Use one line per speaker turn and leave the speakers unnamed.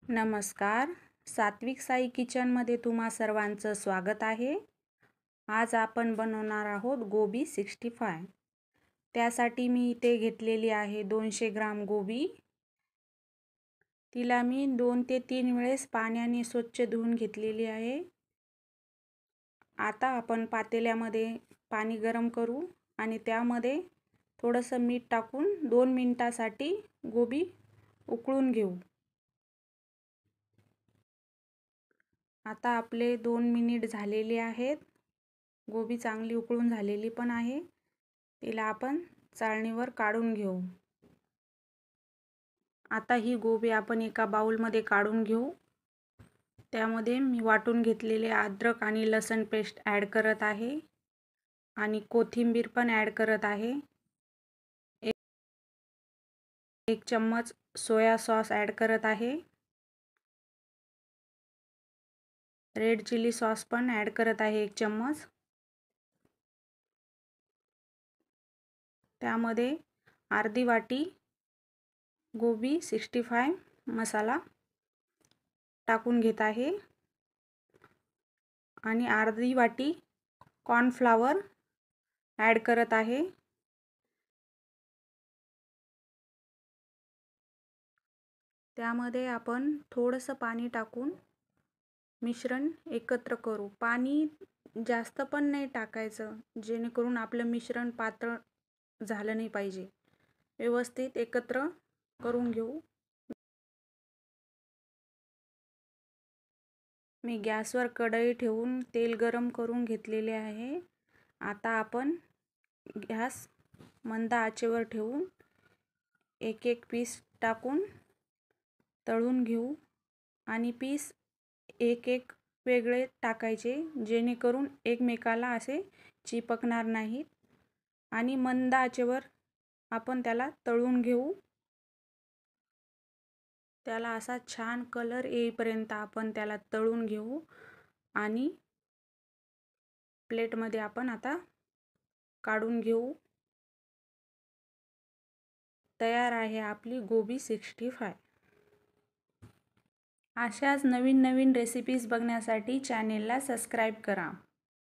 नमस्कार. सात्विक साई किचनमध्ये तुम्हा सर्वांचं स्वागत आहे. आज आपण बनवणार आहोत गोबी 65. त्यासाठी मी इथे घेतलेली आहे 200 ग्राम गोबी. तिला मी 2 ते 3 वेळेस पाण्याने स्वच्छ धुवून घेतलेली आहे. आता आपण पातेल्यामध्ये पाणी गरम करू आणि त्यामध्ये थोडंसं मीठ टाकून 2 मिनिटासाठी गोबी उकळून घेऊ. आता आपले 2 मिनिट झालेले आहेत. गोबी चांगली उकळून झालेली पण आहे. तिला आपण चाळणीवर काढून घेऊ. आता ही गोबी आपण एका बाउलमध्ये काढून घेऊ. त्यामध्ये मी वाटून घेतलेले अद्रक आणि लसूण पेस्ट ॲड करत आहे आणि कोथिंबीर पण ॲड करत आहे. 1 चम्मच सोया सॉस ॲड करत आहे. रेड चिली सॉस पण ॲड करत आहे 1 चम्मच. त्यामध्ये अर्धी वाटी गोबी 65 मसाला टाकून घेत आहे आणि अर्धी वाटी कॉर्नफ्लॉवर ॲड करत आहे. त्यामध्ये आपण थोडंसं पाणी टाकून मिश्रण एकत्र करू. पाणी जास्त पण नाही टाकायचं, जेणेकरून आपलं मिश्रण पातळ झालं नाही पाहिजे. व्यवस्थित एकत्र करून घेऊ. मी गॅसवर कढई ठेवून तेल गरम करून घेतलेले आहे. आता आपण गॅस मंद आचेवर ठेवून एक एक पीस टाकून तळून घेऊ आणि पीस एक एक वेगळे टाकायचे, जेणेकरून एकमेकाला असे चिपकणार नाहीत आणि मंद आचेवर आपण त्याला तळून घेऊ. त्याला असा छान कलर येईपर्यंत आपण त्याला तळून घेऊ आणि प्लेटमध्ये आपण आता काढून घेऊ. तयार आहे आपली गोबी 65. अशाच नवीन नवीन रेसिपीज बघण्यासाठी चॅनेलला सबस्क्राईब करा.